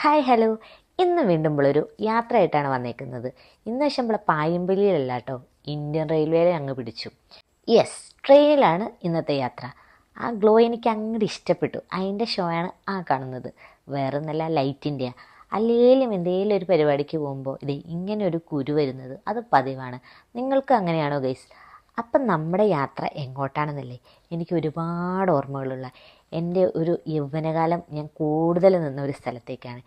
Hi hello. ഇന്ന് വീണ്ടും നമ്മളൊരു യാത്രയായിട്ടാണ് വന്നേക്കുന്നത്. ഇന്ന് പക്ഷെ നമ്മളെ പായമ്പള്ളിയിലല്ല കേട്ടോ, ഇന്ത്യൻ റെയിൽവേയിൽ അങ്ങ് പിടിച്ചു. യെസ്, ട്രെയിനിലാണ് ഇന്നത്തെ യാത്ര. ആ ഗ്ലോ എനിക്ക് അങ്ങോട്ട് ഇഷ്ടപ്പെട്ടു. അതിൻ്റെ ഷോ ആണ് ആ കാണുന്നത്. വേറെ നല്ല ലൈറ്റിൻ്റെ. അല്ലെങ്കിലും എന്തെങ്കിലും ഒരു പരിപാടിക്ക് പോകുമ്പോൾ ഇങ്ങനെ ഒരു കുരു വരുന്നത് അത് പതിവാണ്. നിങ്ങൾക്ക് അങ്ങനെയാണോ ഗൈസ്? അപ്പം നമ്മുടെ യാത്ര എങ്ങോട്ടാണെന്നല്ലേ, എനിക്ക് ഒരുപാട് ഓർമ്മകളുള്ള എൻ്റെ ഒരു യൗവനകാലം ഞാൻ കൂടുതൽ നിന്ന ഒരു സ്ഥലത്തേക്കാണ്.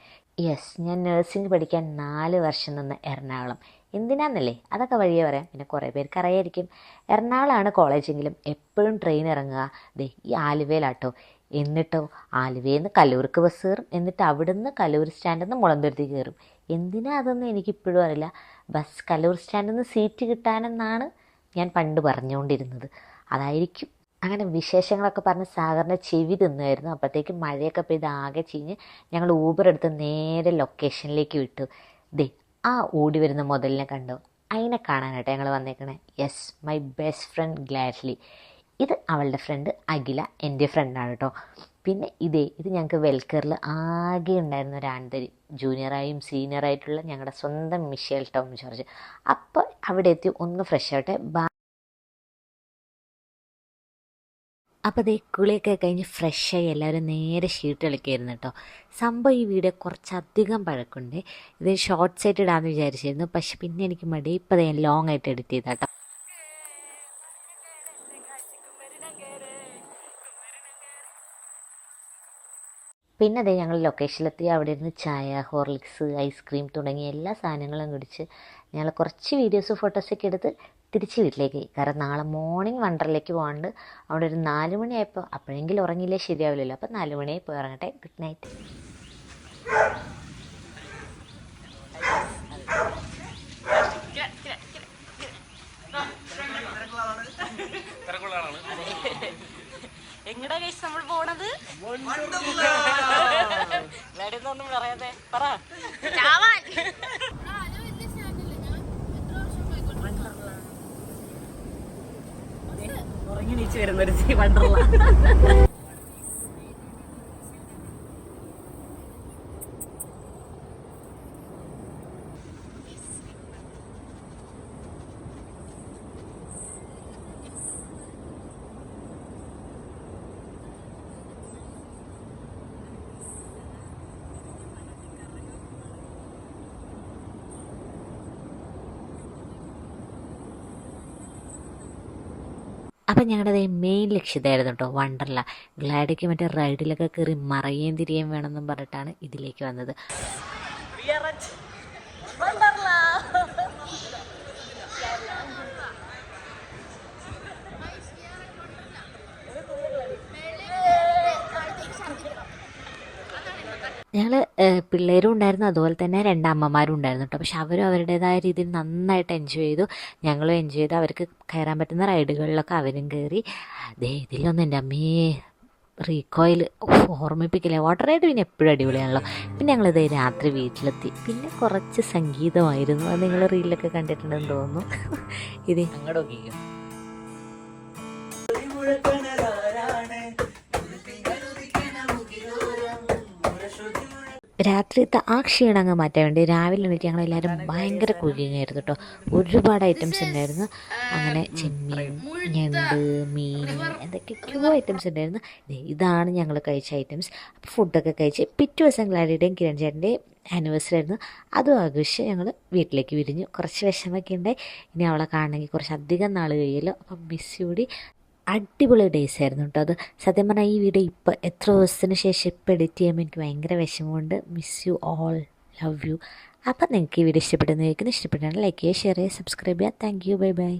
യെസ്, ഞാൻ നഴ്സിംഗ് പഠിക്കാൻ 4 വർഷം നിന്ന് എറണാകുളം. എന്തിനാന്നല്ലേ, അതൊക്കെ വഴിയേ പറയാം. പിന്നെ കുറേ പേർക്ക് അറിയായിരിക്കും. എറണാകുളമാണ് കോളേജെങ്കിലും എപ്പോഴും ട്രെയിൻ ഇറങ്ങുക ഈ ആലുവയിലാട്ടോ. എന്നിട്ടോ ആലുവയിൽ നിന്ന് കലൂർക്ക് ബസ് കയറും. എന്നിട്ട് അവിടുന്ന് കലൂർ സ്റ്റാൻഡിൽ നിന്ന് മുളന്തുരുത്തി കയറും. എന്തിനാ അതൊന്നും എനിക്കിപ്പോഴും അറിയില്ല. ബസ് കലൂർ സ്റ്റാൻഡിൽ നിന്ന് സീറ്റ് കിട്ടാനെന്നാണ് ഞാൻ പണ്ട് പറഞ്ഞുകൊണ്ടിരുന്നത്. അതായിരിക്കും. അങ്ങനെ വിശേഷങ്ങളൊക്കെ പറഞ്ഞ് സാഗറിൻ്റെ ചെവി തിന്നായിരുന്നു. അപ്പോഴത്തേക്കും മഴയൊക്കെ പെയ്ത് ആകെ ചീഞ്ഞ് ഞങ്ങൾ ഊബർ എടുത്ത് നേരെ ലൊക്കേഷനിലേക്ക് വിട്ടു. ആ ഓടി വരുന്ന മുതലിനെ കണ്ടു. അതിനെ കാണാനായിട്ട് ഞങ്ങൾ വന്നേക്കണേ. Yes, my best friend gladly. ഇത് അവളുടെ ഫ്രണ്ട് അഖില, എൻ്റെ ഫ്രണ്ടാണ് കേട്ടോ. പിന്നെ ഇത് ഞങ്ങൾക്ക് വെൽക്കറിൽ ആകെ ഉണ്ടായിരുന്ന ഒരു ആൺതരി, ജൂനിയറായും സീനിയറായിട്ടുള്ള ഞങ്ങളുടെ സ്വന്തം മിഷേൽ ടോം ജോർജ്. അപ്പോൾ അവിടെ എത്തി ഒന്ന് ഫ്രഷ് ആവട്ടെ. അപ്പോൾ കുളിയൊക്കെ കഴിഞ്ഞ് ഫ്രഷായി എല്ലാവരും നേരെ ഷീട്ട് കളിക്കായിരുന്നു കേട്ടോ. സംഭവം ഈ വീഡിയോ കുറച്ചധികം പഴക്കമുണ്ട്. ഇത് ഷോർട്ട്സ് ആയിട്ട് ഇടാമെന്ന് വിചാരിച്ചിരുന്നു. പക്ഷെ പിന്നെ എനിക്ക് മടി. ഇപ്പോൾ ഞാൻ ലോങ് ആയിട്ട് എഡിറ്റ് ചെയ്ത കേട്ടോ. പിന്നെ ഞങ്ങൾ ലൊക്കേഷനിലെത്തി. അവിടെ ഇരുന്ന് ചായ, ഹോർലിക്സ്, ഐസ്ക്രീം തുടങ്ങിയ എല്ലാ സാധനങ്ങളും കുടിച്ച് ഞങ്ങൾ കുറച്ച് വീഡിയോസ് ഫോട്ടോസൊക്കെ എടുത്ത് തിരിച്ച് വീട്ടിലേക്ക്. കാരണം നാളെ മോർണിംഗ് വണ്ടറിലേക്ക് പോകാണ്ട്. അവിടെ ഒരു 4 മണിയായപ്പോൾ, അപ്പോഴെങ്കിലും ഉറങ്ങിയില്ലേ ശരിയാവില്ലല്ലോ. അപ്പോൾ 4 മണിയായി പോയി ഇറങ്ങട്ടെ. Good night. എങ്ങടാ കഴിച്ച് നമ്മൾ പോണത്? ഒന്നും പറയാതെ പറ. ഉറങ്ങി നീച്ച് വരുന്നൊരു വണ്ടർല. അപ്പം ഞങ്ങളുടെ മെയിൻ ലക്ഷ്യതായിരുന്നു കേട്ടോ വണ്ടർല. ഗ്ലാഡിക്ക് മറ്റേ റൈഡിലൊക്കെ കയറി മറയുകയും തിരികെയും വേണമെന്നും പറഞ്ഞിട്ടാണ് ഇതിലേക്ക് വന്നത്. ഞങ്ങൾ പിള്ളേരും ഉണ്ടായിരുന്നു, അതുപോലെ തന്നെ 2 അമ്മമാരും ഉണ്ടായിരുന്നു കേട്ടോ. പക്ഷെ അവരും അവരുടേതായ രീതിയിൽ നന്നായിട്ട് എൻജോയ് ചെയ്തു. ഞങ്ങളും എൻജോയ് ചെയ്തു. അവർക്ക് കയറാൻ പറ്റുന്ന റൈഡുകളിലൊക്കെ അവരും കയറി. ഇതിലൊന്നും എൻ്റെ അമ്മേ റീകോയിൽ ഓർമ്മിപ്പിക്കില്ല. വാട്ടർ റൈഡ് പിന്നെ എപ്പോഴും അടിപൊളിയാണല്ലോ. പിന്നെ ഞങ്ങളിത് രാത്രി വീട്ടിലെത്തി. പിന്നെ കുറച്ച് സംഗീതമായിരുന്നു. അത് നിങ്ങൾ റീലിലൊക്കെ കണ്ടിട്ടുണ്ടെന്ന് തോന്നുന്നു. ഇത് അങ്ങോട്ട് രാത്രിത്തെ ആ ക്ഷീണം അങ്ങ് മാറ്റാൻ വേണ്ടി രാവിലെ എണീറ്റ് ഞങ്ങളെല്ലാവരും ഭയങ്കര കുക്കിംഗ് ആയിരുന്നു കേട്ടോ. ഒരുപാട് ഐറ്റംസ് ഉണ്ടായിരുന്നു. അങ്ങനെ ചെമ്മീൻ, ഞണ്ട്, മീൻ, എന്തൊക്കെയൊക്കെയോ ഐറ്റംസ് ഉണ്ടായിരുന്നു. ഇതാണ് ഞങ്ങൾ കഴിച്ച ഐറ്റംസ്. അപ്പോൾ ഫുഡൊക്കെ കഴിച്ച് പിറ്റേ ദിവസം ഗ്ലാഡിയുടെയും കിരൺ ചേട്ടൻ്റെയും ആനിവേഴ്സറി ആയിരുന്നു. അതും ആഘോഷിച്ച് ഞങ്ങൾ വീട്ടിലേക്ക് വിരിഞ്ഞു. കുറച്ച് വിഷമൊക്കെ ഉണ്ടായി. ഇനി അവളെ കാണണമെങ്കിൽ കുറച്ചധികം നാൾ കഴിയുമല്ലോ. അപ്പം മിസ് കൂടി അടിപൊളി ഡേയ്സ് ആയിരുന്നു കേട്ടോ. അത് സത്യം പറഞ്ഞാൽ ഈ വീഡിയോ ഇപ്പോൾ എത്ര ദിവസത്തിന് ശേഷം ഇപ്പോൾ എഡിറ്റ് ചെയ്യുമ്പോൾ എനിക്ക് ഭയങ്കര വിഷമമുണ്ട്. Miss you all, love you. അപ്പം നിങ്ങൾക്ക് ഈ വീഡിയോ ഇഷ്ടപ്പെട്ടെന്ന് കേൾക്കുന്നത്. ഇഷ്ടപ്പെട്ടാണ് ലൈക്ക് ചെയ്യുക, ഷെയർ ചെയ്യുക, സബ്സ്ക്രൈബ് ചെയ്യുക. Thank you, bye bye.